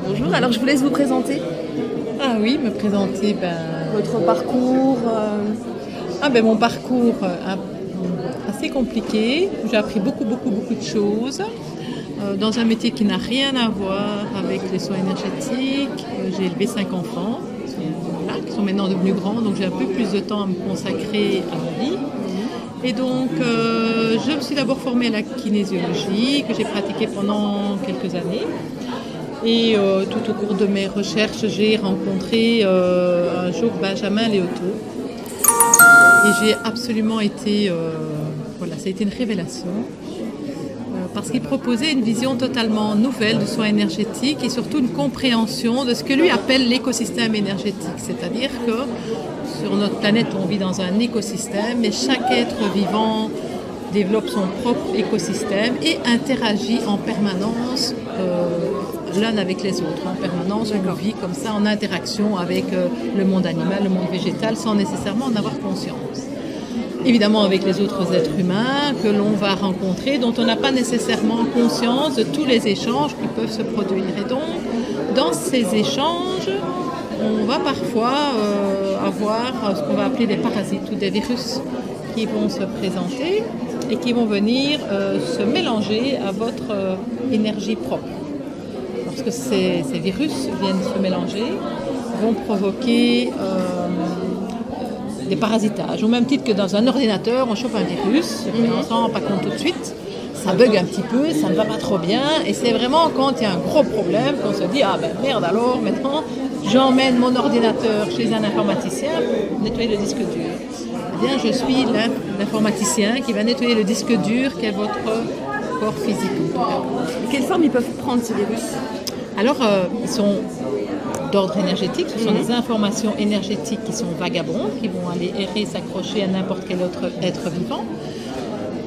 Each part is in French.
Bonjour, alors je vous laisse vous présenter. Ah oui, me présenter, Votre parcours. Mon parcours assez compliqué. J'ai appris beaucoup de choses dans un métier qui n'a rien à voir avec les soins énergétiques. J'ai élevé 5 enfants qui sont maintenant devenus grands, donc j'ai un peu plus de temps à me consacrer à ma vie. Et donc, je me suis d'abord formée à la kinésiologie, que j'ai pratiquée pendant quelques années. Et tout au cours de mes recherches, j'ai rencontré un jour Benjamin Léoto. Et j'ai absolument été... ça a été une révélation. Parce qu'il proposait une vision totalement nouvelle du soin énergétique et surtout une compréhension de ce que lui appelle l'écosystème énergétique. C'est-à-dire que sur notre planète, on vit dans un écosystème et chaque être vivant développe son propre écosystème et interagit en permanence l'un avec les autres. En permanence, on vit comme ça en interaction avec le monde animal, le monde végétal, sans nécessairement en avoir conscience. Évidemment avec les autres êtres humains que l'on va rencontrer, dont on n'a pas nécessairement conscience de tous les échanges qui peuvent se produire. Et donc, dans ces échanges, on va parfois avoir ce qu'on va appeler des parasites ou des virus qui vont se présenter et qui vont venir se mélanger à votre énergie propre. Lorsque ces virus viennent se mélanger, vont provoquer des parasitages. Au même titre que dans un ordinateur, on chope un virus, on ne s'en rend pas compte tout de suite, ça bug un petit peu, ça ne va pas trop bien, et c'est vraiment quand il y a un gros problème qu'on se dit « Ah ben merde alors, maintenant j'emmène mon ordinateur chez un informaticien pour nettoyer le disque dur. » Eh bien, je suis l'informaticien qui va nettoyer le disque dur qui est votre corps physique. Quelle forme ils peuvent prendre ces virus? Alors, ils sont d'ordre énergétique, ce sont des informations énergétiques qui sont vagabondes, qui vont aller errer, s'accrocher à n'importe quel autre être vivant.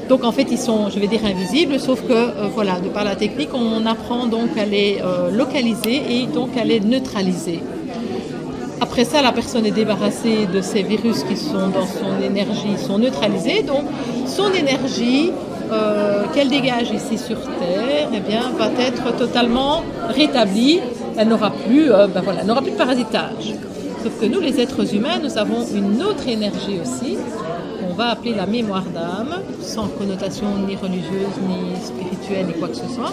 Donc en fait, ils sont, je vais dire, invisibles, sauf que, de par la technique, on apprend donc à les localiser et donc à les neutraliser. Après ça, la personne est débarrassée de ces virus qui sont dans son énergie, sont neutralisés. Donc son énergie qu'elle dégage ici sur Terre, va être totalement rétablie. Elle n'aura plus, de parasitage. Sauf que nous, les êtres humains, nous avons une autre énergie aussi, qu'on va appeler la mémoire d'âme, sans connotation ni religieuse, ni spirituelle, ni quoi que ce soit,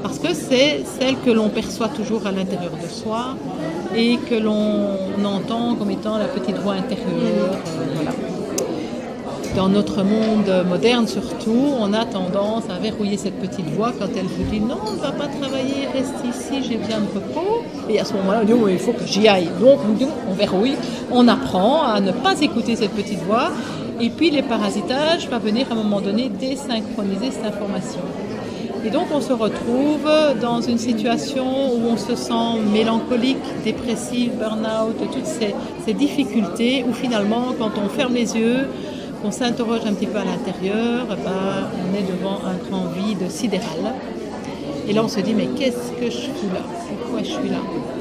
parce que c'est celle que l'on perçoit toujours à l'intérieur de soi et que l'on entend comme étant la petite voix intérieure. Dans notre monde moderne surtout, on a tendance à verrouiller cette petite voix quand elle vous dit « Non, on ne va pas travailler, reste ici, j'ai besoin de repos ». Et à ce moment-là, on dit « Oui, il faut que j'y aille ». Donc on verrouille, on apprend à ne pas écouter cette petite voix. Et puis les parasitages vont venir à un moment donné désynchroniser cette information. Et donc on se retrouve dans une situation où on se sent mélancolique, dépressif, burn-out, toutes ces difficultés où finalement quand on ferme les yeux, qu'on s'interroge un petit peu à l'intérieur, on est devant un grand vide sidéral. Et là, on se dit, mais qu'est-ce que je fous là? Pourquoi je suis là?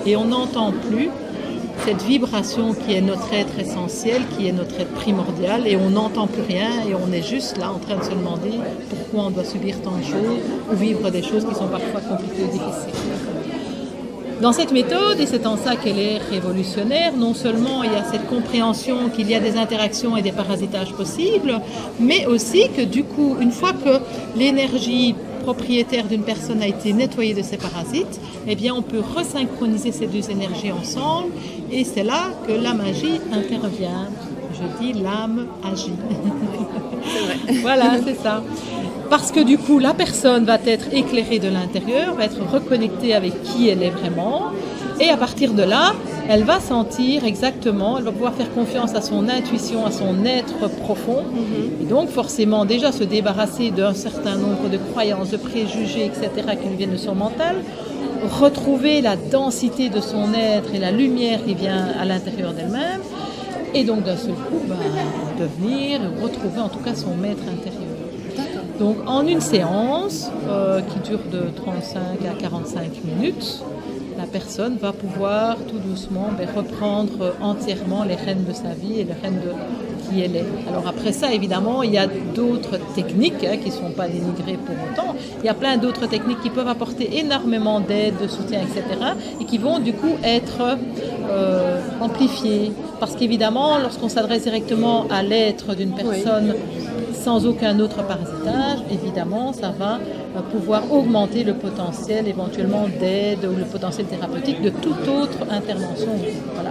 Et on n'entend plus cette vibration qui est notre être essentiel, qui est notre être primordial, et on n'entend plus rien, et on est juste là en train de se demander pourquoi on doit subir tant de choses, ou vivre des choses qui sont parfois compliquées ou difficiles. Dans cette méthode, et c'est en ça qu'elle est révolutionnaire, non seulement il y a cette compréhension qu'il y a des interactions et des parasitages possibles, mais aussi que du coup, une fois que l'énergie propriétaire d'une personne a été nettoyé de ses parasites, eh bien on peut resynchroniser ces deux énergies ensemble et c'est là que la magie intervient. Je dis l'âme agit. C'est vrai. Voilà, c'est ça. Parce que du coup, la personne va être éclairée de l'intérieur, va être reconnectée avec qui elle est vraiment. Et à partir de là, elle va sentir exactement, elle va pouvoir faire confiance à son intuition, à son être profond. Et donc forcément déjà se débarrasser d'un certain nombre de croyances, de préjugés, etc. qui nous viennent de son mental. Retrouver la densité de son être et la lumière qui vient à l'intérieur d'elle-même. Et donc d'un seul coup, devenir, retrouver en tout cas son maître intérieur. Donc en une séance qui dure de 35 à 45 minutes, la personne va pouvoir tout doucement reprendre entièrement les rênes de sa vie et les rênes de qui elle est. Alors après ça, évidemment, il y a d'autres techniques qui ne sont pas dénigrées pour autant. Il y a plein d'autres techniques qui peuvent apporter énormément d'aide, de soutien, etc. et qui vont du coup être amplifiées. Parce qu'évidemment, lorsqu'on s'adresse directement à l'être d'une personne, sans aucun autre parasitage, évidemment, ça va pouvoir augmenter le potentiel éventuellement d'aide ou le potentiel thérapeutique de toute autre intervention. Voilà.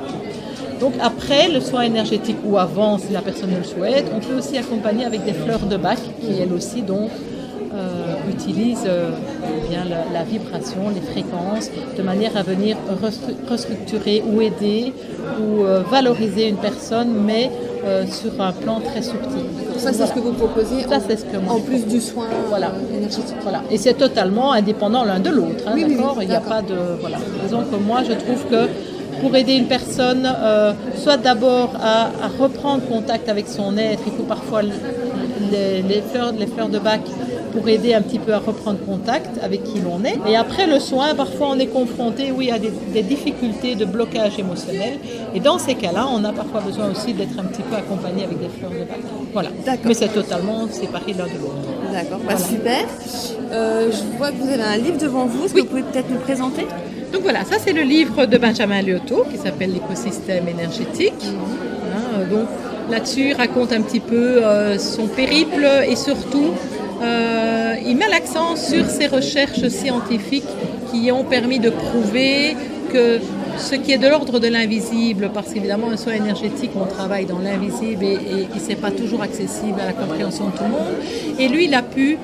Donc après, le soin énergétique ou avant, si la personne le souhaite, on peut aussi accompagner avec des fleurs de Bach qui, elles aussi, donc, utilisent bien la vibration, les fréquences, de manière à venir restructurer ou aider ou valoriser une personne, mais sur un plan très subtil. Ça, c'est ce que vous proposez en plus du soin énergétique. Voilà. Et c'est totalement indépendant l'un de l'autre. Hein, d'accord. Il n'y a d'accord. pas de... Voilà. Disons que moi, je trouve que pour aider une personne, soit d'abord à reprendre contact avec son être, il faut parfois les fleurs de Bach pour aider un petit peu à reprendre contact avec qui l'on est. Et après le soin, parfois on est confronté à des difficultés de blocage émotionnel. Et dans ces cas-là, on a parfois besoin aussi d'être un petit peu accompagné avec des fleurs de Bach. Voilà. Mais c'est totalement séparé l'un de l'autre. D'accord, super. Je vois que vous avez un livre devant vous. Est-ce que vous pouvez peut-être nous présenter ? Donc voilà, ça c'est le livre de Benjamin Liotto qui s'appelle L'écosystème énergétique. Donc là-dessus, il raconte un petit peu son périple et surtout, il met l'accent sur ses recherches scientifiques qui ont permis de prouver que ce qui est de l'ordre de l'invisible, parce qu'évidemment un soin énergétique, on travaille dans l'invisible et ce n'est pas toujours accessible à la compréhension de tout le monde. Et lui, il a pu,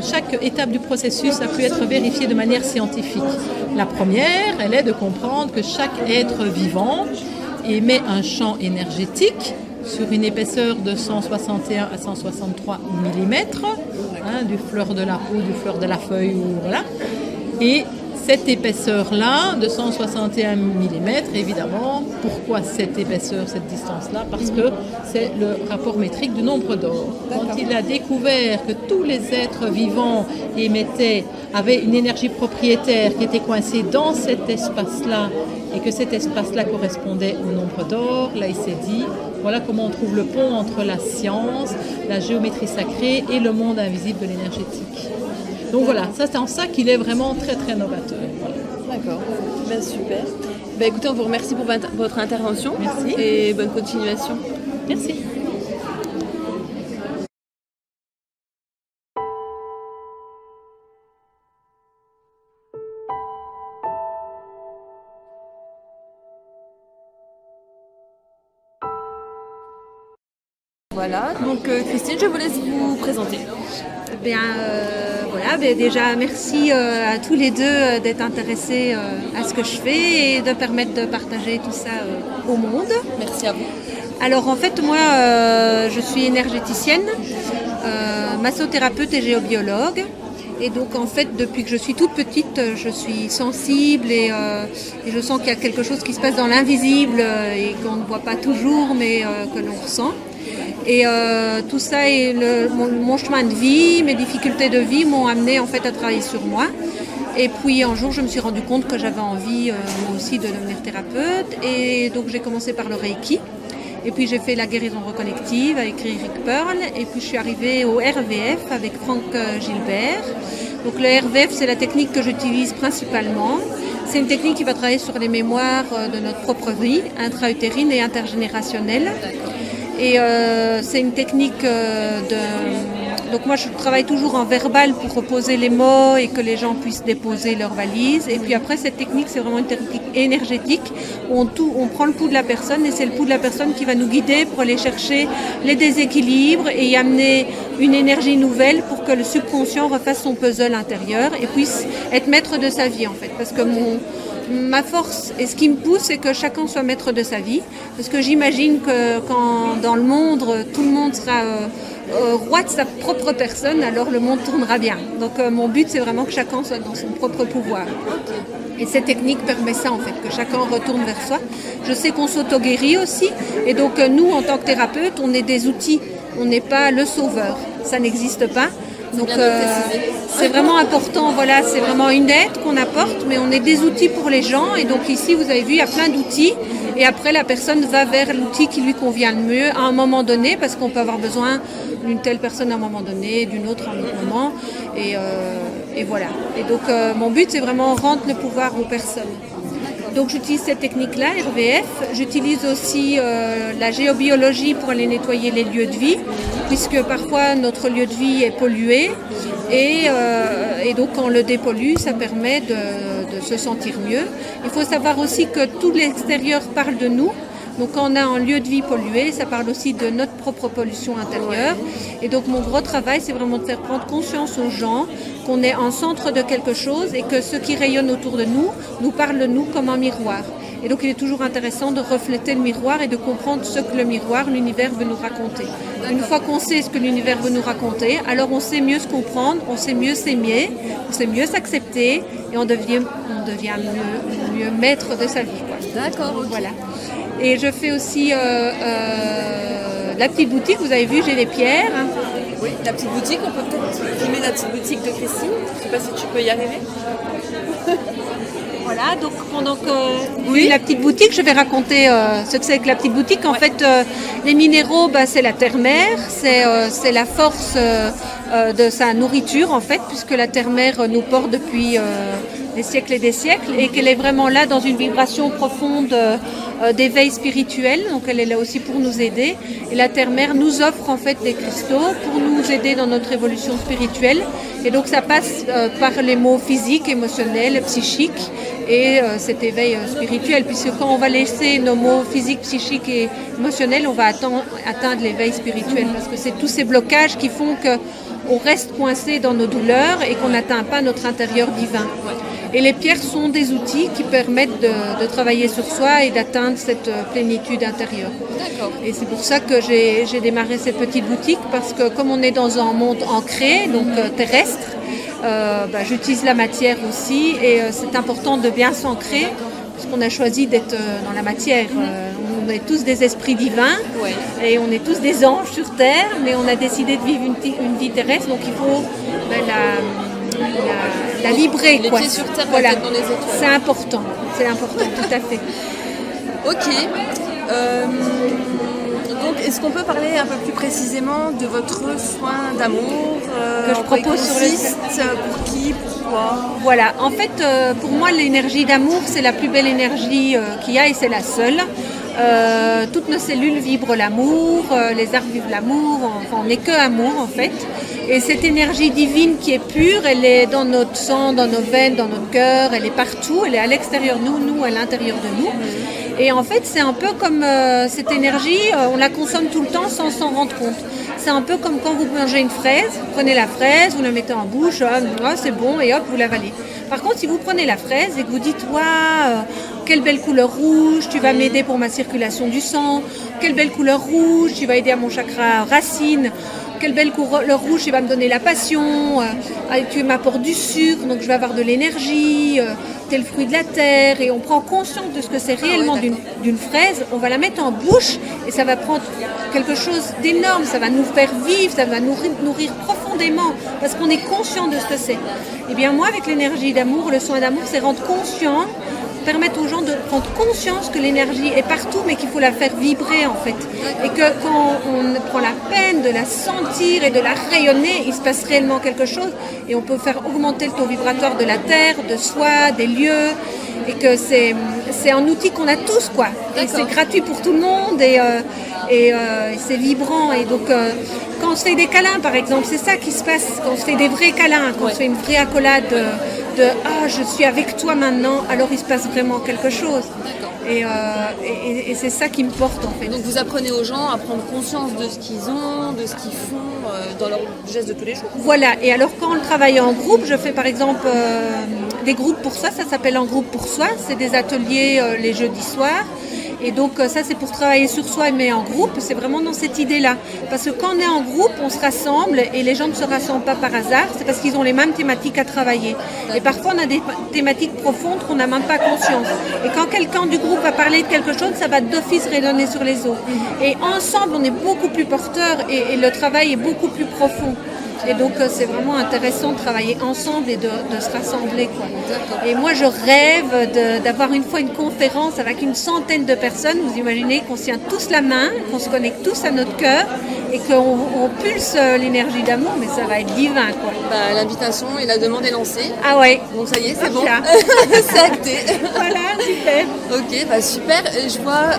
chaque étape du processus a pu être vérifiée de manière scientifique. La première, elle est de comprendre que chaque être vivant émet un champ énergétique sur une épaisseur de 161 à 163 mm, du fleur de la peau, du fleur de la feuille, voilà. Et cette épaisseur-là, de 161 mm, évidemment, pourquoi cette épaisseur, cette distance-là ? Parce que c'est le rapport métrique du nombre d'or. Quand il a découvert que tous les êtres vivants avaient une énergie propriétaire qui était coincée dans cet espace-là, et que cet espace-là correspondait au nombre d'or, là il s'est dit, voilà comment on trouve le pont entre la science, la géométrie sacrée et le monde invisible de l'énergétique. Donc voilà, ça c'est en ça qu'il est vraiment très très novateur. Voilà. D'accord, super. Écoutez, on vous remercie pour votre intervention. Merci. Et bonne continuation. Merci. Voilà, donc Christine, je vous laisse vous présenter. Déjà merci à tous les deux d'être intéressés à ce que je fais et de permettre de partager tout ça au monde. Merci à vous. Alors en fait moi je suis énergéticienne, massothérapeute et géobiologue. Et donc en fait depuis que je suis toute petite je suis sensible et je sens qu'il y a quelque chose qui se passe dans l'invisible et qu'on ne voit pas toujours mais que l'on ressent. Et tout ça et mon chemin de vie, mes difficultés de vie m'ont amené en fait à travailler sur moi. Et puis un jour je me suis rendu compte que j'avais envie moi aussi de devenir thérapeute et donc j'ai commencé par le Reiki. Et puis j'ai fait la guérison reconnective avec Eric Pearl et puis je suis arrivée au RVF avec Franck Gilbert. Donc le RVF c'est la technique que j'utilise principalement. C'est une technique qui va travailler sur les mémoires de notre propre vie, intra-utérine et intergénérationnelle. Et c'est une technique Donc moi je travaille toujours en verbal pour reposer les mots et que les gens puissent déposer leurs valises. Et puis après cette technique c'est vraiment une technique énergétique où on prend le pouls de la personne et c'est le pouls de la personne qui va nous guider pour aller chercher les déséquilibres et y amener une énergie nouvelle pour que le subconscient refasse son puzzle intérieur et puisse être maître de sa vie en fait. Parce que ma force et ce qui me pousse, c'est que chacun soit maître de sa vie. Parce que j'imagine que quand dans le monde, tout le monde sera roi de sa propre personne, alors le monde tournera bien. Donc mon but, c'est vraiment que chacun soit dans son propre pouvoir. Et cette technique permet ça en fait, que chacun retourne vers soi. Je sais qu'on s'auto-guérit aussi. Et donc nous, en tant que thérapeute, on est des outils. On n'est pas le sauveur. Ça n'existe pas. Donc c'est vraiment important, voilà, c'est vraiment une aide qu'on apporte, mais on est des outils pour les gens. Et donc ici, vous avez vu, il y a plein d'outils. Et après, la personne va vers l'outil qui lui convient le mieux à un moment donné, parce qu'on peut avoir besoin d'une telle personne à un moment donné, d'une autre à un autre moment. Et voilà. Et donc mon but, c'est vraiment rendre le pouvoir aux personnes. Donc j'utilise cette technique-là, RVF. J'utilise aussi la géobiologie pour aller nettoyer les lieux de vie, puisque parfois notre lieu de vie est pollué. Et donc quand on le dépollue, ça permet de se sentir mieux. Il faut savoir aussi que tout l'extérieur parle de nous. Donc quand on a un lieu de vie pollué, ça parle aussi de notre propre pollution intérieure. Et donc mon gros travail, c'est vraiment de faire prendre conscience aux gens qu'on est en centre de quelque chose et que ce qui rayonne autour de nous parle de nous comme un miroir. Et donc il est toujours intéressant de refléter le miroir et de comprendre ce que le miroir, l'univers veut nous raconter. Une fois qu'on sait ce que l'univers veut nous raconter, alors on sait mieux se comprendre, on sait mieux s'aimer, on sait mieux s'accepter et on devient mieux maître de sa vie, quoi. D'accord, ok. Voilà. Et je fais aussi la petite boutique, vous avez vu, j'ai des pierres. Oui, la petite boutique, on peut peut-être filmer la petite boutique de Christine. Je ne sais pas si tu peux y arriver. Voilà, donc pendant que oui, la petite boutique, je vais raconter ce que c'est que la petite boutique. En fait, les minéraux, c'est la terre-mère, c'est la force de sa nourriture, en fait, puisque la terre-mère nous porte depuis des siècles et des siècles, et qu'elle est vraiment là dans une vibration profonde d'éveil spirituel. Donc elle est là aussi pour nous aider. Et la terre-mère nous offre en fait des cristaux pour nous aider dans notre évolution spirituelle. Et donc ça passe par les mots physiques, émotionnels, psychiques et cet éveil spirituel, puisque quand on va laisser nos mots physiques, psychiques et émotionnels, on va atteindre l'éveil spirituel, parce que c'est tous ces blocages qui font qu'on reste coincé dans nos douleurs et qu'on n'atteint pas notre intérieur divin. Et les pierres sont des outils qui permettent de travailler sur soi et d'atteindre cette plénitude intérieure. D'accord. Et c'est pour ça que j'ai démarré cette petite boutique, parce que comme on est dans un monde ancré, donc terrestre, j'utilise la matière aussi, et c'est important de bien s'ancrer, parce qu'on a choisi d'être dans la matière. On est tous des esprits divins, Ouais. et on est tous des anges sur Terre, mais on a décidé de vivre une vie terrestre, donc il faut la vibrer. Les pieds sur terre, voilà. la tête dans les étoiles. C'est important, tout à fait. Ok. Donc, est-ce qu'on peut parler un peu plus précisément de votre soin d'amour Que je propose sur le site, pour qui, pourquoi? Voilà, en fait, pour moi, l'énergie d'amour, c'est la plus belle énergie qu'il y a, et c'est la seule. Toutes nos cellules vibrent l'amour, les arbres vivent l'amour, enfin, on n'est que amour en fait. Et cette énergie divine qui est pure, elle est dans notre sang, dans nos veines, dans notre cœur, elle est partout, elle est à l'extérieur de nous à l'intérieur de nous. Et en fait, c'est un peu comme cette énergie, on la consomme tout le temps sans s'en rendre compte. C'est un peu comme quand vous mangez une fraise, vous prenez la fraise, vous la mettez en bouche, c'est bon, et hop, vous l'avalez. Par contre, si vous prenez la fraise et que vous dites « Waouh, quelle belle couleur rouge, tu vas m'aider pour ma circulation du sang, quelle belle couleur rouge, tu vas aider à mon chakra racine, quelle belle couleur rouge, tu vas me donner la passion, tu m'apportes du sucre, donc je vais avoir de l'énergie, t'es le fruit de la terre », et on prend conscience de ce que c'est réellement d'une fraise, on va la mettre en bouche et ça va prendre quelque chose d'énorme, ça va nous faire vivre, ça va nous nourrir profondément parce qu'on est conscient de ce que c'est. Et bien moi, avec l'énergie d'amour, le soin d'amour, c'est rendre conscient permettre aux gens de prendre conscience que l'énergie est partout, mais qu'il faut la faire vibrer en fait. Et que quand on prend la peine de la sentir et de la rayonner, il se passe réellement quelque chose et on peut faire augmenter le taux vibratoire de la terre, de soi, des lieux, et que c'est un outil qu'on a tous, quoi. Et c'est gratuit pour tout le monde et c'est vibrant. Et donc quand on se fait des câlins, par exemple, c'est ça qui se passe. Quand on se fait des vrais câlins, quand on se fait une vraie accolade de ah, je suis avec toi maintenant, alors il se passe vraiment quelque chose. Et c'est ça qui me porte en fait. Donc vous apprenez aux gens à prendre conscience de ce qu'ils ont, de ce qu'ils font dans leurs gestes de tous les jours. Voilà, et alors quand on travaille en groupe, je fais par exemple des groupes pour ça s'appelle un groupe pour soi, c'est des ateliers les jeudis soirs. Et donc ça c'est pour travailler sur soi mais en groupe, c'est vraiment dans cette idée-là. Parce que quand on est en groupe, on se rassemble et les gens ne se rassemblent pas par hasard, c'est parce qu'ils ont les mêmes thématiques à travailler. Et parfois on a des thématiques profondes qu'on n'a même pas conscience. Et quand quelqu'un du groupe va parler de quelque chose, ça va d'office rayonner sur les autres. Et ensemble on est beaucoup plus porteurs et le travail est beaucoup plus profond. Et donc c'est vraiment intéressant de travailler ensemble et de se rassembler, quoi. Et moi je rêve d'avoir une fois une conférence avec une centaine de personnes. Vous imaginez qu'on se tient tous la main, qu'on se connecte tous à notre cœur et qu'on pulse l'énergie d'amour, mais ça va être divin, quoi. Bah, l'invitation et la demande est lancée. Ah ouais. Donc ça y est, c'est bon. C'est acté. Voilà, super. Ok, bah super. Et je vois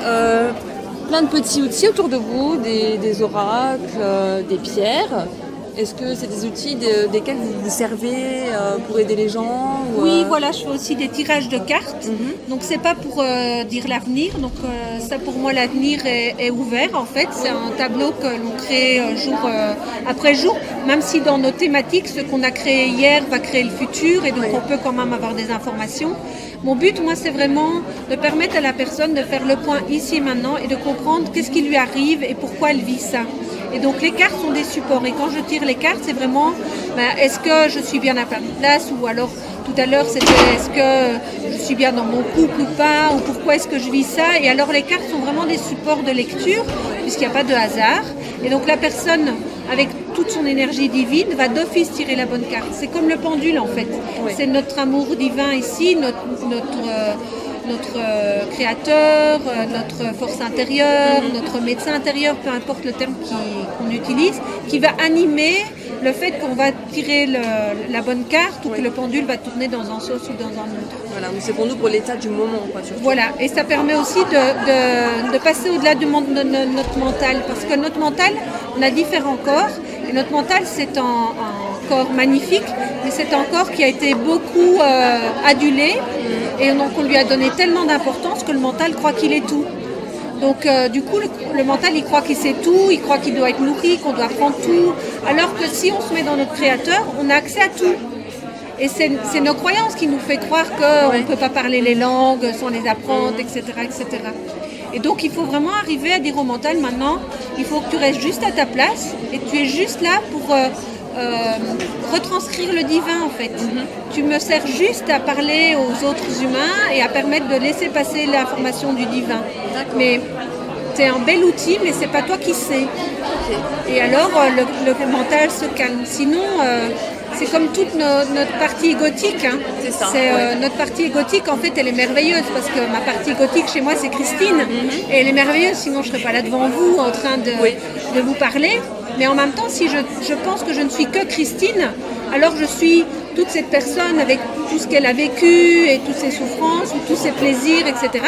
plein de petits outils autour de vous, des oracles, des pierres. Est-ce que c'est des outils desquels vous vous servez pour aider les gens Oui, voilà, je fais aussi des tirages de cartes. Donc c'est pas pour dire l'avenir. Donc ça pour moi l'avenir est ouvert en fait. C'est un tableau que l'on crée jour après jour. Même si dans nos thématiques, ce qu'on a créé hier va créer le futur et donc on peut quand même avoir des informations. Mon but, moi, c'est vraiment de permettre à la personne de faire le point ici et maintenant et de comprendre qu'est-ce qui lui arrive et pourquoi elle vit ça. Et donc les cartes sont des supports. Et quand je tire les cartes, c'est vraiment est-ce que je suis bien à ma place, ou alors tout à l'heure c'était est-ce que je suis bien dans mon couple ou pas, ou pourquoi est-ce que je vis ça. Et alors les cartes sont vraiment des supports de lecture puisqu'il n'y a pas de hasard. Et donc la personne avec toute son énergie divine va d'office tirer la bonne carte. C'est comme le pendule en fait. Oui. C'est notre amour divin ici, notre créateur, notre force intérieure, notre médecin intérieur, peu importe le terme qu'on utilise, qui va animer le fait qu'on va tirer la bonne carte ou que le pendule va tourner dans un sens ou dans un autre. Voilà, c'est pour nous pour l'état du moment, quoi. Voilà, et ça permet aussi de passer au-delà de notre mental, parce que notre mental, on a différents corps, et notre mental c'est un corps magnifique, mais c'est un corps qui a été beaucoup adulé, et donc on lui a donné tellement d'importance que le mental croit qu'il est tout. Donc du coup le mental il croit qu'il sait tout, il croit qu'il doit être nourri, qu'on doit prendre tout, alors que si on se met dans notre créateur, on a accès à tout. Et c'est nos croyances qui nous fait croire qu'on ne peut pas parler les langues sans les apprendre, etc., etc. Et donc il faut vraiment arriver à dire au mental maintenant, il faut que tu restes juste à ta place et tu es juste là pour retranscrire le divin en fait. Tu me sers juste à parler aux autres humains et à permettre de laisser passer l'information du divin. Mais c'est un bel outil, mais c'est pas toi qui sais. Et alors le mental se calme. Sinon, c'est comme toute notre partie égotique. Hein. C'est ça. Notre partie égotique, en fait, elle est merveilleuse parce que ma partie égotique chez moi, c'est Christine. Et elle est merveilleuse, sinon je ne serais pas là devant vous en train de vous parler. Mais en même temps, si je pense que je ne suis que Christine, alors je suis toute cette personne avec tout ce qu'elle a vécu et toutes ses souffrances ou tous ses plaisirs, etc.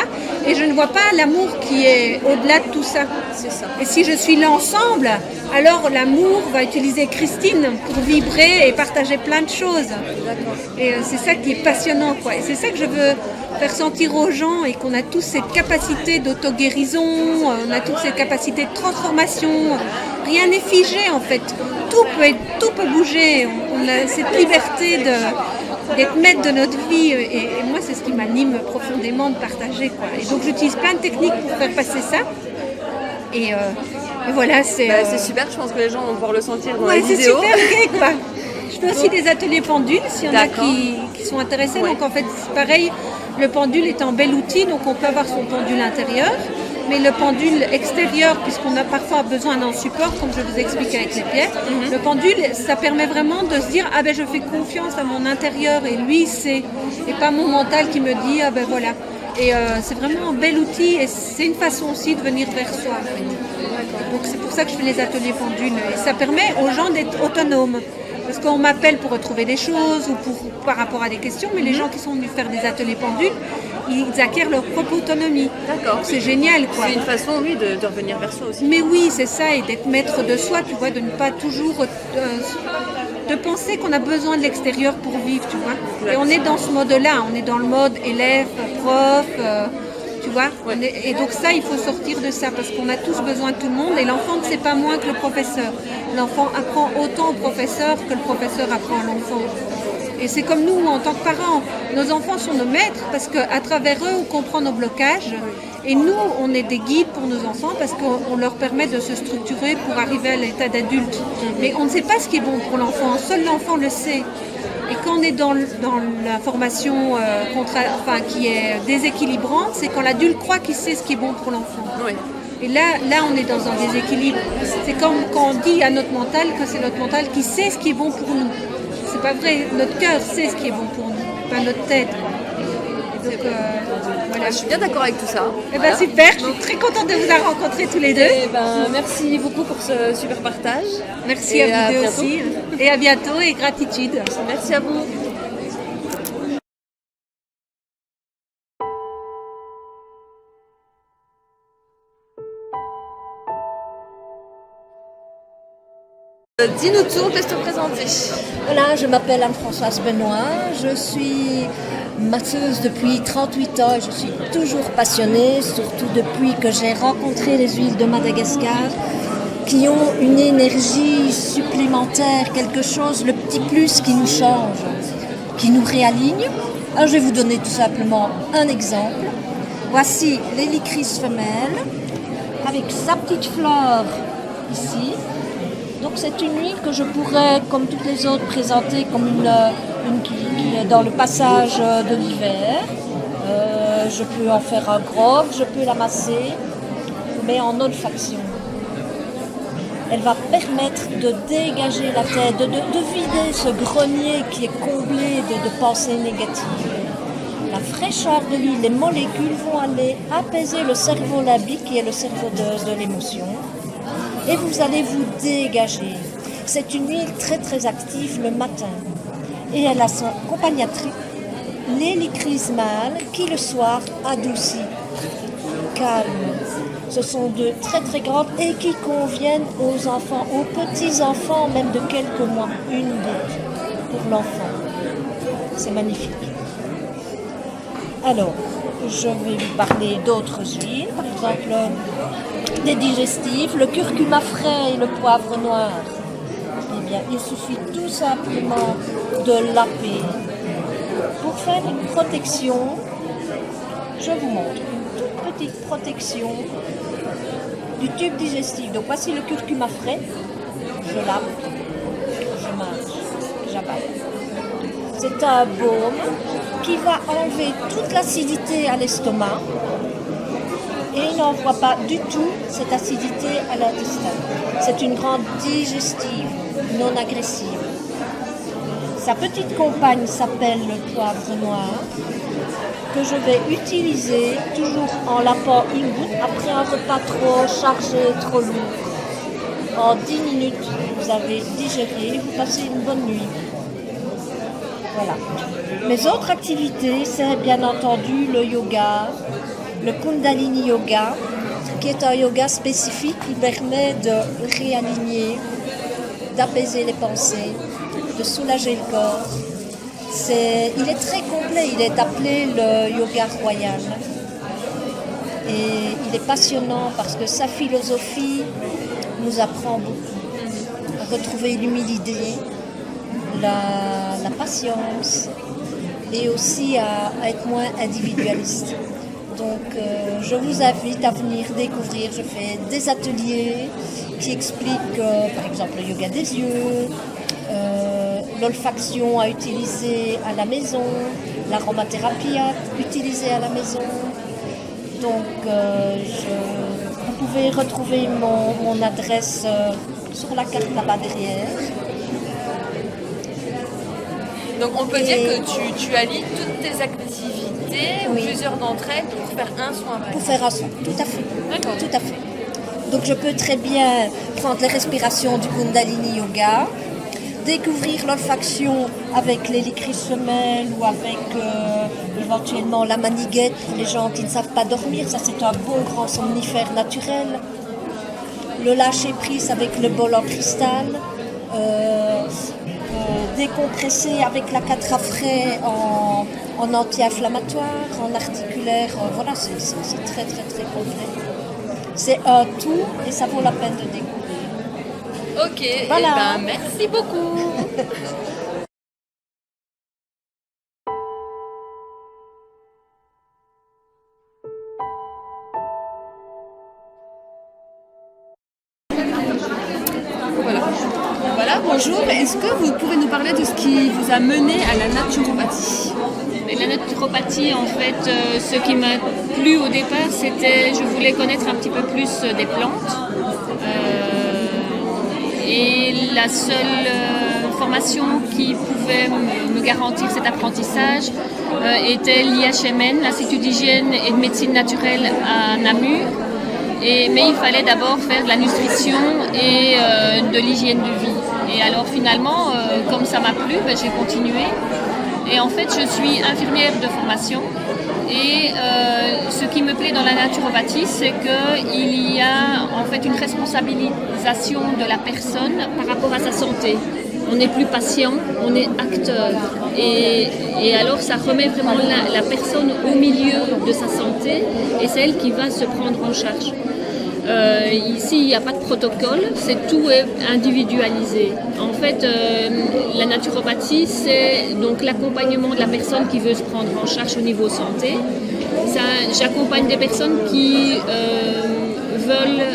Et je ne vois pas l'amour qui est au-delà de tout ça. C'est ça. Et si je suis l'ensemble, alors l'amour va utiliser Christine pour vibrer et partager plein de choses. D'accord. Et c'est ça qui est passionnant, quoi. Et c'est ça que je veux faire sentir aux gens et qu'on a tous cette capacité d'auto-guérison, on a tous cette capacité de transformation. Rien n'est figé en fait. Tout peut bouger. On a cette liberté d'être maître de notre vie et moi c'est ce qui m'anime profondément de partager, quoi. Et donc j'utilise plein de techniques pour faire passer ça. Et voilà, c'est super. Je pense que les gens vont pouvoir le sentir dans la vidéo. C'est super gai, quoi. Je fais aussi des ateliers pendules s'il y en a qui sont intéressés. Donc en fait c'est pareil. Le pendule est un bel outil, donc on peut avoir son pendule intérieur, mais le pendule extérieur, puisqu'on a parfois besoin d'un support, comme je vous explique avec les pierres, le pendule, ça permet vraiment de se dire, ah ben je fais confiance à mon intérieur et lui c'est, et pas mon mental qui me dit, ah ben voilà. Et c'est vraiment un bel outil et c'est une façon aussi de venir vers soi. Donc c'est pour ça que je fais les ateliers pendules. Et ça permet aux gens d'être autonomes. Parce qu'on m'appelle pour retrouver des choses ou par rapport à des questions, mais les gens qui sont venus faire des ateliers pendules, ils acquièrent leur propre autonomie. D'accord. C'est génial, quoi. C'est une façon, oui, de revenir vers soi aussi. Mais oui, c'est ça, et d'être maître de soi, tu vois, de ne pas toujours... de penser qu'on a besoin de l'extérieur pour vivre, tu vois. Et on est dans ce mode-là, on est dans le mode élève, prof, tu vois. Et donc ça, il faut sortir de ça, parce qu'on a tous besoin de tout le monde, et l'enfant ne sait pas moins que le professeur. L'enfant apprend autant au professeur que le professeur apprend à l'enfant. Et c'est comme nous, en tant que parents, nos enfants sont nos maîtres, parce qu'à travers eux, on comprend nos blocages. Et nous, on est des guides pour nos enfants parce qu'on leur permet de se structurer pour arriver à l'état d'adulte. Mais on ne sait pas ce qui est bon pour l'enfant, seul l'enfant le sait. Et quand on est dans la formation qui est déséquilibrante, c'est quand l'adulte croit qu'il sait ce qui est bon pour l'enfant. Oui. Et là, on est dans un déséquilibre. C'est comme quand on dit à notre mental que c'est notre mental qui sait ce qui est bon pour nous. C'est pas vrai, notre cœur sait ce qui est bon pour nous, pas notre tête. Donc, voilà. Je suis bien d'accord avec tout ça. Eh ben super, je suis très contente de vous avoir rencontrés tous les deux. Et merci beaucoup pour ce super partage. Merci à vous deux aussi. Et à bientôt et gratitude. Merci à vous. Dis-nous tout, laisse te présenter. Voilà, je m'appelle Anne-Françoise Benoît, je suis masseuse depuis 38 ans et je suis toujours passionnée, surtout depuis que j'ai rencontré les huiles de Madagascar qui ont une énergie supplémentaire, quelque chose, le petit plus qui nous change, qui nous réaligne. Alors je vais vous donner tout simplement un exemple. Voici l'hélicris femelle avec sa petite fleur ici. Donc c'est une huile que je pourrais, comme toutes les autres, présenter comme une qui est dans le passage de l'hiver. Je peux en faire un grog, je peux la masser, mais en olfaction. Elle va permettre de dégager la tête, de vider ce grenier qui est comblé de pensées négatives. La fraîcheur de l'huile, les molécules vont aller apaiser le cerveau limbique qui est le cerveau de l'émotion. Et vous allez vous dégager. C'est une huile très très active le matin. Et elle a son accompagnatrice, l'hélicris mâle, qui le soir adoucit, calme. Ce sont deux très très grandes et qui conviennent aux enfants, aux petits-enfants même de quelques mois. Une goutte pour l'enfant. C'est magnifique. Alors, je vais vous parler d'autres huiles, par exemple des digestifs, le curcuma frais et le poivre noir. Eh bien, il suffit tout simplement de laper. Pour faire une protection, je vous montre une toute petite protection du tube digestif. Donc voici le curcuma frais, je lape, je mâche, j'avale. C'est un baume qui va enlever toute l'acidité à l'estomac et il n'envoie pas du tout cette acidité à l'intestin. C'est une grande digestive, non agressive. Sa petite compagne s'appelle le poivre noir, que je vais utiliser toujours en lapant une goutte après un repas trop chargé, trop lourd. En 10 minutes, vous avez digéré, vous passez une bonne nuit. Voilà. Mes autres activités, c'est bien entendu le yoga, le Kundalini Yoga, qui est un yoga spécifique qui permet de réaligner, d'apaiser les pensées, de soulager le corps. Il est très complet, il est appelé le yoga royal. Et il est passionnant parce que sa philosophie nous apprend beaucoup à retrouver l'humilité, la patience et aussi à être moins individualiste. Donc je vous invite à venir découvrir, je fais des ateliers qui expliquent par exemple le yoga des yeux, l'olfaction à utiliser à la maison, l'aromathérapie à utiliser à la maison. Donc vous pouvez retrouver mon adresse sur la carte là-bas derrière. Donc on peut Et- dire que tu allies toutes tes activités, ou Oui. plusieurs d'entre elles, pour faire un soin. Pour faire un soin, tout à fait. D'accord. Tout à fait. Donc je peux très bien prendre les respirations du Kundalini Yoga, découvrir l'olfaction avec les licorices femelles ou avec éventuellement la maniguette pour les gens qui ne savent pas dormir. Ça, c'est un bon grand somnifère naturel. Le lâcher prise avec le bol en cristal. Décompresser avec la catrafrais en anti-inflammatoire, en articulaire. Voilà, c'est très très très complet. C'est un tout et ça vaut la peine de découvrir. Ok, Voilà. eh ben, merci beaucoup. Voilà, bonjour. Est-ce que vous pouvez nous parler de ce qui vous a mené à la naturopathie? Et la naturopathie, en fait, ce qui m'a plu au départ, c'était je voulais connaître un petit peu plus des plantes. Et la seule formation qui pouvait me garantir cet apprentissage était l'IHMN, l'Institut d'hygiène et de médecine naturelle à Namur. Mais il fallait d'abord faire de la nutrition et de l'hygiène de vie. Et alors finalement, comme ça m'a plu, j'ai continué. Et en fait, je suis infirmière de formation. Et ce qui me plaît dans la naturopathie, c'est qu'il y a en fait une responsabilisation de la personne par rapport à sa santé. On n'est plus patient, on est acteur. Et alors ça remet vraiment la personne au milieu de sa santé et c'est elle qui va se prendre en charge. Ici, il n'y a pas de protocole, tout est individualisé. En fait, la naturopathie, c'est donc l'accompagnement de la personne qui veut se prendre en charge au niveau santé. J'accompagne des personnes qui veulent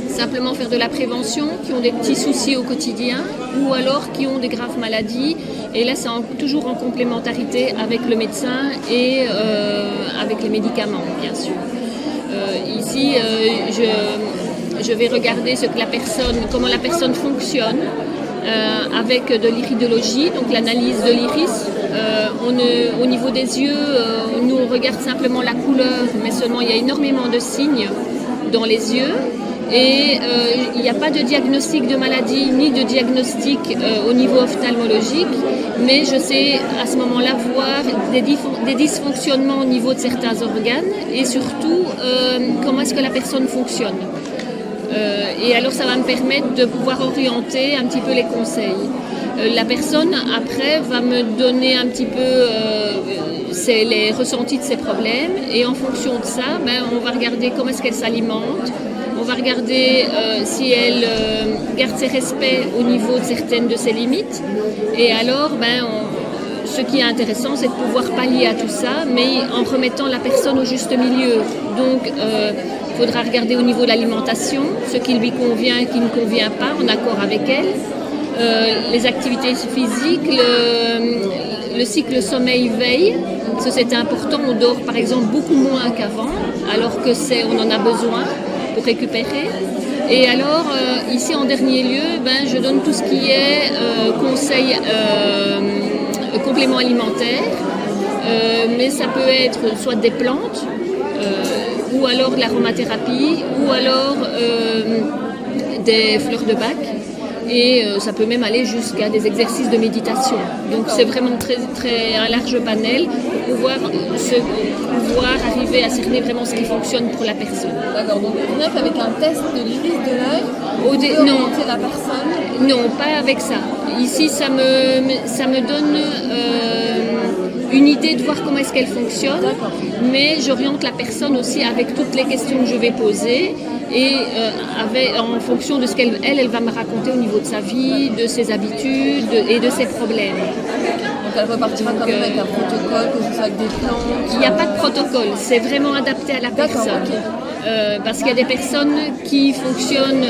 simplement faire de la prévention, qui ont des petits soucis au quotidien ou alors qui ont des graves maladies. Et là, c'est toujours en complémentarité avec le médecin et avec les médicaments, bien sûr. Ici, je vais regarder comment la personne fonctionne avec de l'iridologie, donc l'analyse de l'iris. Au niveau des yeux, nous on regarde simplement la couleur, mais seulement il y a énormément de signes dans les yeux. Et il n'y a pas de diagnostic de maladie ni de diagnostic au niveau ophtalmologique, mais je sais à ce moment-là voir des dysfonctionnements au niveau de certains organes et surtout comment est-ce que la personne fonctionne. Et alors ça va me permettre de pouvoir orienter un petit peu les conseils. La personne après va me donner un petit peu les ressentis de ses problèmes et en fonction de ça, on va regarder comment est-ce qu'elle s'alimente. On va regarder si elle garde ses respects au niveau de certaines de ses limites. Et alors, ce qui est intéressant, c'est de pouvoir pallier à tout ça, mais en remettant la personne au juste milieu. Donc, il faudra regarder au niveau de l'alimentation, ce qui lui convient et qui ne convient pas, en accord avec elle. Les activités physiques, le cycle sommeil-veille, ça c'est important. On dort par exemple beaucoup moins qu'avant, alors que on en a besoin pour récupérer. Et alors, ici en dernier lieu, je donne tout ce qui est conseil compléments alimentaires, mais ça peut être soit des plantes, ou alors de l'aromathérapie, ou alors des fleurs de bac. Et ça peut même aller jusqu'à des exercices de méditation. Donc c'est vraiment un large panel pour pouvoir arriver à cerner vraiment ce qui fonctionne pour la personne. D'accord, donc rien qu'avec un test de l'iris de l'œil, Non, orienter la personne. non, pas avec ça. Ici, ça me donne une idée de voir comment est-ce qu'elle fonctionne, mais j'oriente la personne aussi avec toutes les questions que je vais poser et en fonction de ce qu'elle va me raconter au niveau de sa vie, de ses habitudes et de ses problèmes. Donc elle repartira quand même avec un protocole, que ce soit avec des plantes. Il n'y a pas de protocole, c'est vraiment adapté à la personne. Parce qu'il y a des personnes qui fonctionnent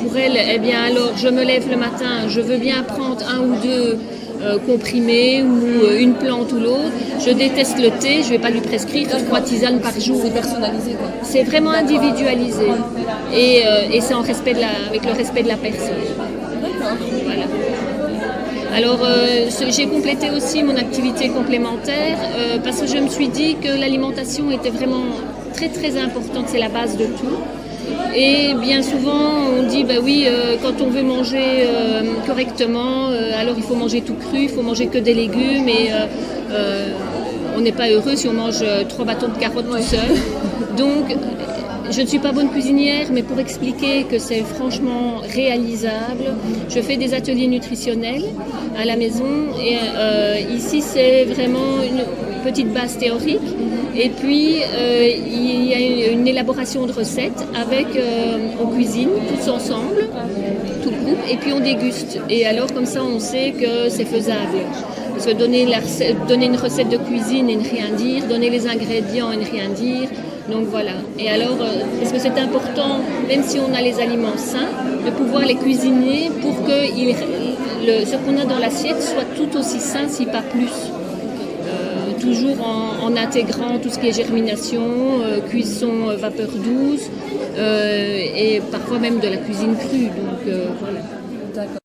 pour elles, eh bien alors je me lève le matin, je veux bien prendre un ou deux comprimés ou une plante ou l'autre. Je déteste le thé, je ne vais pas lui prescrire 3 tisanes par jour. C'est personnalisé quoi. C'est vraiment individualisé et c'est avec le respect de la personne. D'accord. Voilà. Alors, j'ai complété aussi mon activité complémentaire parce que je me suis dit que l'alimentation était vraiment très très importante, c'est la base de tout. Et bien souvent, on dit, bah oui, quand on veut manger correctement, alors il faut manger tout cru, il faut manger que des légumes et on n'est pas heureux si on mange 3 bâtons de carottes tout seul. Donc, je ne suis pas bonne cuisinière, mais pour expliquer que c'est franchement réalisable, je fais des ateliers nutritionnels à la maison et ici c'est vraiment une petite base théorique et puis il y a une élaboration de recettes avec, on cuisine tous ensemble, tout le groupe, et puis on déguste. Et alors comme ça on sait que c'est faisable. Parce que donner une recette de cuisine et ne rien dire, donner les ingrédients et ne rien dire. Donc voilà. Et alors, est-ce que c'est important, même si on a les aliments sains, de pouvoir les cuisiner pour que ce qu'on a dans l'assiette soit tout aussi sain, si pas plus. Toujours en intégrant tout ce qui est germination, cuisson, vapeur douce, et parfois même de la cuisine crue. Donc voilà. D'accord.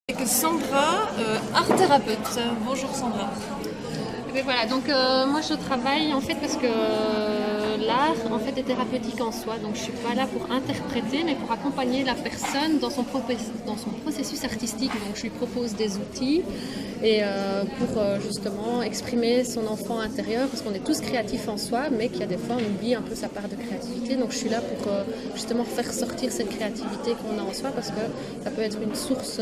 Avec Sandra, art thérapeute. Bonjour Sandra. Mais voilà, donc moi je travaille en fait parce que l'art en fait est thérapeutique en soi, donc je suis pas là pour interpréter mais pour accompagner la personne dans son processus artistique. Donc je lui propose des outils et pour justement exprimer son enfant intérieur, parce qu'on est tous créatifs en soi, mais qu'il y a des fois on oublie un peu sa part de créativité. Donc je suis là pour justement faire sortir cette créativité qu'on a en soi, parce que ça peut être une ressource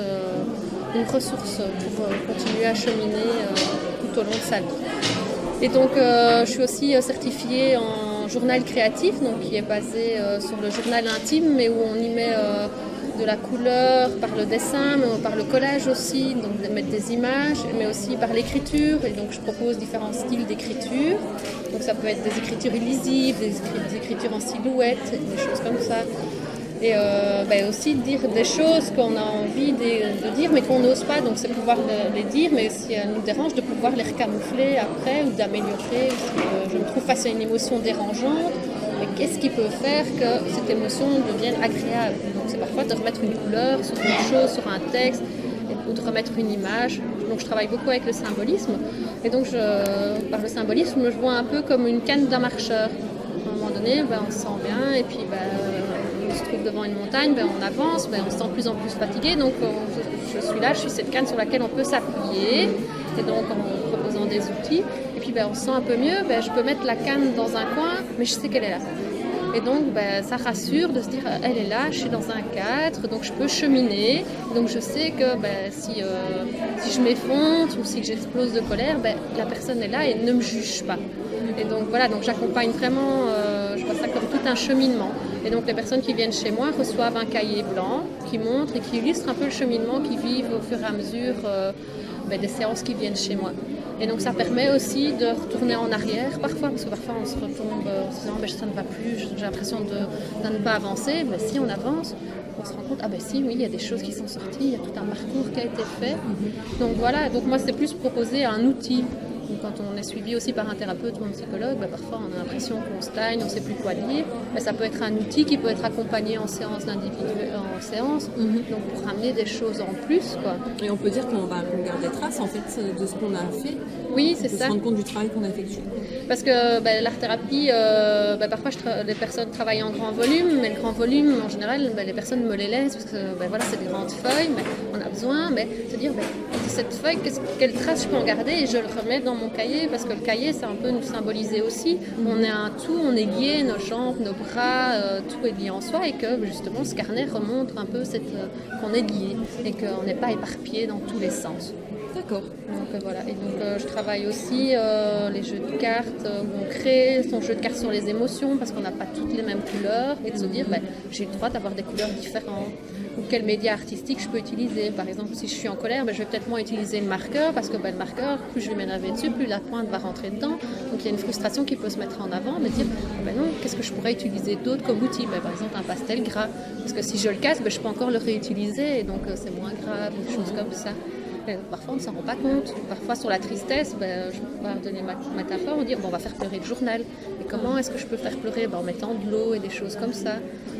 pour continuer à cheminer tout au long de sa vie. Et donc je suis aussi certifiée en journal créatif, donc qui est basé sur le journal intime, mais où on y met de la couleur par le dessin, mais par le collage aussi, donc de mettre des images, mais aussi par l'écriture. Et donc je propose différents styles d'écriture. Donc ça peut être des écritures illisibles, des écritures en silhouette, des choses comme ça. Et aussi dire des choses qu'on a envie de dire mais qu'on n'ose pas, donc c'est pouvoir les dire, mais si elles nous dérangent, de pouvoir les recamoufler après ou d'améliorer. Si je me trouve face à une émotion dérangeante, mais qu'est-ce qui peut faire que cette émotion devienne agréable? Donc c'est parfois de remettre une couleur sur une chose, sur un texte, ou de remettre une image. Donc je travaille beaucoup avec le symbolisme, et donc par le symbolisme je vois un peu comme une canne d'un marcheur. À un moment donné, on se sent bien, et puis on se trouve devant une montagne, on avance, on se sent de plus en plus fatigué, donc je suis cette canne sur laquelle on peut s'appuyer, et donc en proposant des outils, et puis on se sent un peu mieux, je peux mettre la canne dans un coin, mais je sais qu'elle est là. Et donc ça rassure de se dire, elle est là, je suis dans un cadre, donc je peux cheminer, donc je sais que si je m'effondre ou si j'explose de colère, la personne est là et ne me juge pas. Et donc voilà, donc j'accompagne vraiment, je vois ça comme tout un cheminement. Et donc les personnes qui viennent chez moi reçoivent un cahier blanc qui montre et qui illustre un peu le cheminement qu'ils vivent au fur et à mesure des séances qui viennent chez moi. Et donc ça permet aussi de retourner en arrière parfois, parce que parfois on se retombe en se disant ça ne va plus, j'ai l'impression de ne pas avancer. Mais si on avance, on se rend compte, si, oui, il y a des choses qui sont sorties, il y a tout un parcours qui a été fait. Donc voilà, donc moi c'est plus proposer un outil. Donc, quand on est suivi aussi par un thérapeute ou un psychologue, parfois on a l'impression qu'on stagne, on ne sait plus quoi dire. Mais ça peut être un outil qui peut être accompagné en séance donc pour ramener des choses en plus, quoi. Et on peut dire qu'on garde des traces en fait de ce qu'on a fait. Oui, c'est ça. Se rendre compte du travail qu'on a effectué. Parce que l'art-thérapie, parfois les personnes travaillent en grand volume, mais le grand volume, en général, les personnes me les laissent, parce que c'est des grandes feuilles, mais on a besoin de se dire, cette feuille, quelle trace je peux en garder, et je le remets dans mon cahier, parce que le cahier, c'est un peu nous symboliser aussi. On est un tout, on est lié, nos jambes, nos bras, tout est lié en soi, et que justement ce carnet remontre un peu qu'on est lié, et qu'on n'est pas éparpillé dans tous les sens. D'accord. Donc voilà, et donc je travaille aussi les jeux de cartes, où on crée son jeu de cartes sur les émotions, parce qu'on n'a pas toutes les mêmes couleurs, et de se dire j'ai le droit d'avoir des couleurs différentes, ou quel média artistique je peux utiliser. Par exemple, si je suis en colère, je vais peut-être moins utiliser le marqueur, parce que le marqueur, plus je vais m'énerver dessus, plus la pointe va rentrer dedans, donc il y a une frustration qui peut se mettre en avant, mais dire non, qu'est-ce que je pourrais utiliser d'autre comme outil, par exemple un pastel gras, parce que si je le casse, je peux encore le réutiliser, et donc c'est moins grave, des choses comme ça. Et parfois on ne s'en rend pas compte. Parfois sur la tristesse, je vais donner ma métaphore, on dit on va faire pleurer le journal. Et comment est-ce que je peux faire pleurer? En mettant de l'eau et des choses comme ça.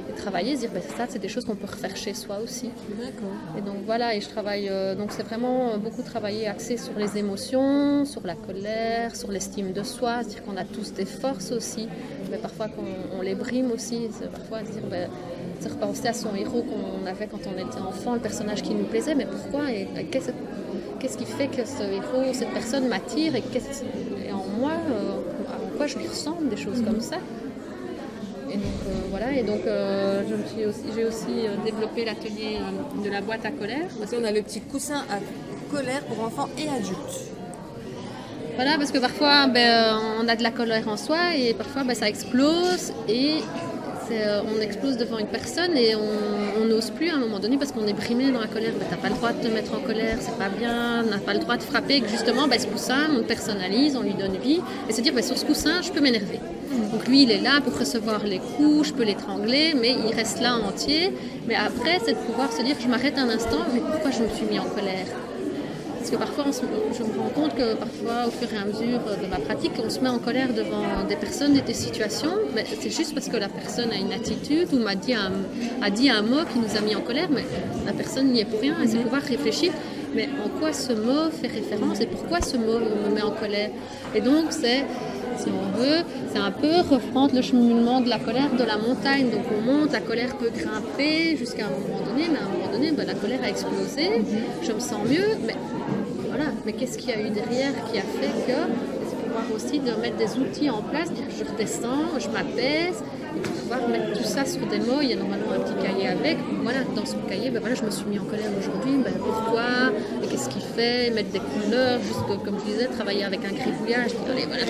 Et travailler, se dire ça c'est des choses qu'on peut refaire chez soi aussi. D'accord. Et donc voilà, et je travaille, donc c'est vraiment beaucoup travailler axé sur les émotions, sur la colère, sur l'estime de soi, c'est-à-dire qu'on a tous des forces aussi, mais parfois qu'on les brime aussi, c'est parfois dire, c'est repenser à son héros qu'on avait quand on était enfant, le personnage qui nous plaisait, mais pourquoi et qu'est-ce qui fait que ce héros, cette personne m'attire et en moi, en quoi je lui ressemble, des choses comme ça. Et donc voilà, et donc j'ai aussi développé l'atelier de la boîte à colère. Parce qu'on a le petit coussin à colère pour enfants et adultes. Voilà, parce que parfois on a de la colère en soi et parfois ça explose et on explose devant une personne et on n'ose plus à un moment donné parce qu'on est brimé dans la colère. T'as pas le droit de te mettre en colère, c'est pas bien, on n'a pas le droit de frapper. Et justement, ce coussin, on le personnalise, on lui donne vie et se dire sur ce coussin, je peux m'énerver. Donc lui, il est là pour recevoir les coups, je peux l'étrangler, mais il reste là entier. Mais après, c'est de pouvoir se dire, je m'arrête un instant, mais pourquoi je me suis mis en colère? Parce que parfois, je me rends compte que parfois, au fur et à mesure de ma pratique, on se met en colère devant des personnes et des situations. Mais c'est juste parce que la personne a une attitude ou a dit un mot qui nous a mis en colère, mais la personne n'y est pour rien. Et c'est pouvoir réfléchir, mais en quoi ce mot fait référence et pourquoi ce mot me met en colère? Et donc, si on veut, c'est un peu reprendre le cheminement de la colère de la montagne. Donc on monte, la colère peut grimper jusqu'à un moment donné, mais à un moment donné, la colère a explosé, je me sens mieux, mais voilà. Mais qu'est-ce qu'il y a eu derrière qui a fait que c'est pouvoir aussi de mettre des outils en place, dire je redescends, je m'apaise, et de pouvoir mettre tout ça sur des mots. Il y a normalement un petit cahier avec. Voilà, dans ce cahier, je me suis mis en colère aujourd'hui. Pourquoi? Et qu'est-ce qu'il fait? Mettre des couleurs, juste comme je disais, travailler avec un gribouillage. Allez, voilà.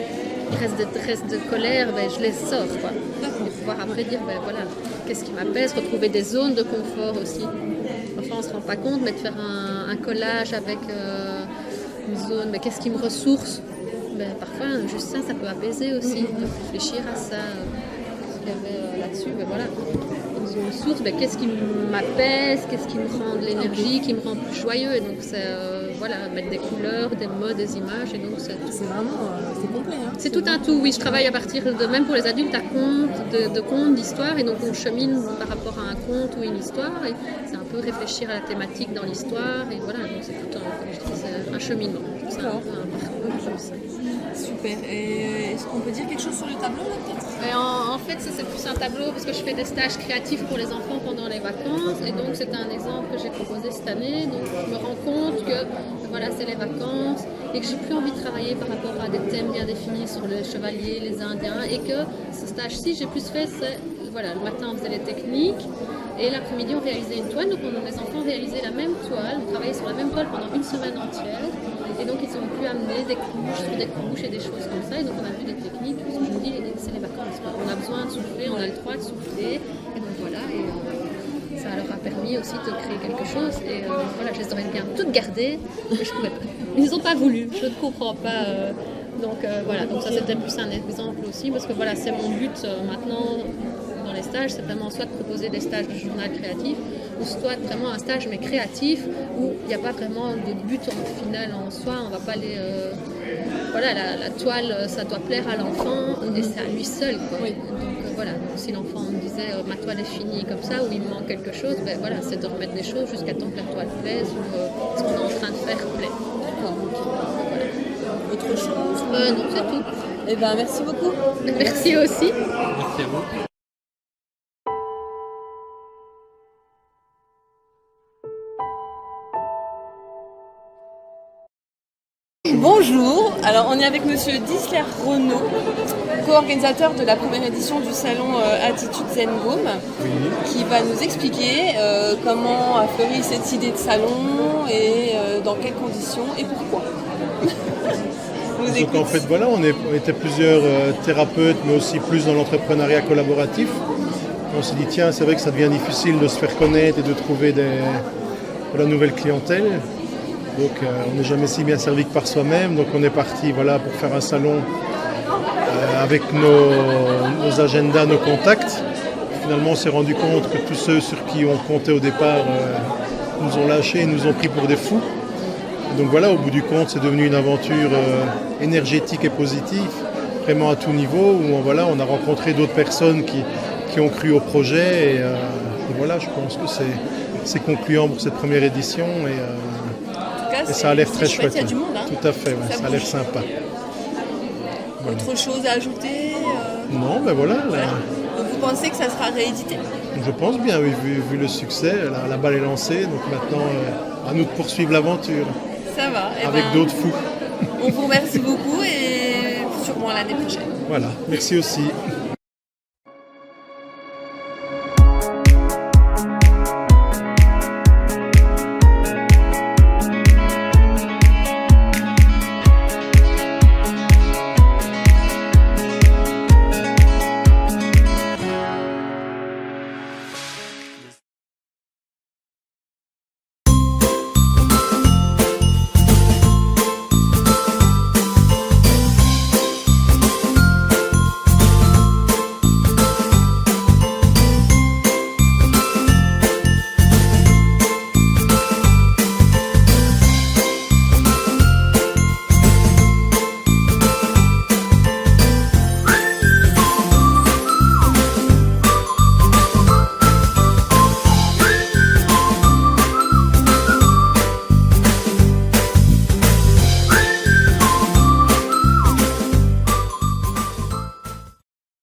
Il reste des restes de colère, je les sors, quoi. Et pouvoir après dire, qu'est-ce qui m'apaise, retrouver des zones de confort aussi. Parfois, on ne se rend pas compte, mais de faire un collage avec une zone, qu'est-ce qui me ressource? Parfois, juste ça peut apaiser aussi, de réfléchir à ça. Ce qu'il y avait là-dessus, voilà. Une source, qu'est-ce qui m'apaise, qu'est-ce qui me rend de l'énergie, qui me rend plus joyeux. Et donc, c'est mettre des couleurs, des mots, des images. Et donc, c'est vraiment c'est complet. Hein, c'est tout un tout, oui. Je travaille à partir de, même pour les adultes, à contes, de contes, d'histoires. Et donc, on chemine par rapport à un conte ou une histoire. Et c'est un peu réfléchir à la thématique dans l'histoire. Et voilà, donc c'est tout un cheminement. C'est un peu un parcours comme ça. Super. Et est-ce qu'on peut dire quelque chose sur le tableau, là, peut-être? En fait, ça c'est plus un tableau parce que je fais des stages créatifs pour les enfants pendant les vacances. Et donc, c'est un exemple que j'ai proposé cette année. Donc, je me rends compte que c'est les vacances et que j'ai plus envie de travailler par rapport à des thèmes bien définis sur le chevalier, les Indiens. Et que ce stage-ci, j'ai plus fait, le matin, on faisait les techniques. Et l'après-midi, on réalisait une toile. Donc, les enfants réalisaient la même toile, on travaillait sur la même toile pendant une semaine entière. Et donc, ils ont pu amener des couches sur des couches et des choses comme ça. Et donc, on a vu des techniques. Parce que je me dis, c'est les vacances. On a besoin de souffler, on a le droit de souffler. Et donc, voilà. Et ça leur a permis aussi de créer quelque chose. Et je les aurais bien toutes gardées, mais je ne pouvais pas. Ils n'ont pas voulu. Je ne comprends pas. Donc, ça, c'était plus un exemple aussi. Parce que c'est mon but maintenant. Les stages, c'est vraiment soit de proposer des stages de journal créatif ou soit vraiment un stage mais créatif où il n'y a pas vraiment de but final en soi, on va pas les la toile ça doit plaire à l'enfant et c'est à lui seul quoi. Oui. Donc donc, si l'enfant me disait ma toile est finie comme ça ou il me manque quelque chose, c'est de remettre des choses jusqu'à temps que la toile plaise ou ce qu'on est en train de faire plaît. D'accord, ok. Autre chose? Non, c'est tout. Eh ben merci beaucoup. Merci aussi. Merci à vous. Bonjour, alors on est avec monsieur Disler Renaud, co-organisateur de la première édition du salon Attitude Zen Gaume, qui va nous expliquer comment a fleuri cette idée de salon et dans quelles conditions et pourquoi. Donc en fait on était plusieurs thérapeutes mais aussi plus dans l'entrepreneuriat collaboratif. On s'est dit tiens c'est vrai que ça devient difficile de se faire connaître et de trouver de la nouvelle clientèle. Donc on n'est jamais si bien servi que par soi-même, donc on est parti pour faire un salon avec nos agendas, nos contacts. Finalement on s'est rendu compte que tous ceux sur qui on comptait au départ nous ont lâchés et nous ont pris pour des fous. Donc voilà, au bout du compte, c'est devenu une aventure énergétique et positive, vraiment à tout niveau, où on a rencontré d'autres personnes qui ont cru au projet. Et voilà, je pense que c'est concluant pour cette première édition. En tout cas, Et ça a l'air c'est très chouette, chouette. il y a du monde. Hein. Tout à fait, ouais, ça a l'air bouge. sympa. Voilà. Autre chose à ajouter Non, ben voilà, Donc vous pensez que ça sera réédité? je pense bien, oui, vu le succès, la balle est lancée, donc maintenant à nous de poursuivre l'aventure Ça va. Eh avec ben, d'autres fous. on vous remercie beaucoup et sûrement à l'année prochaine. Voilà, merci aussi.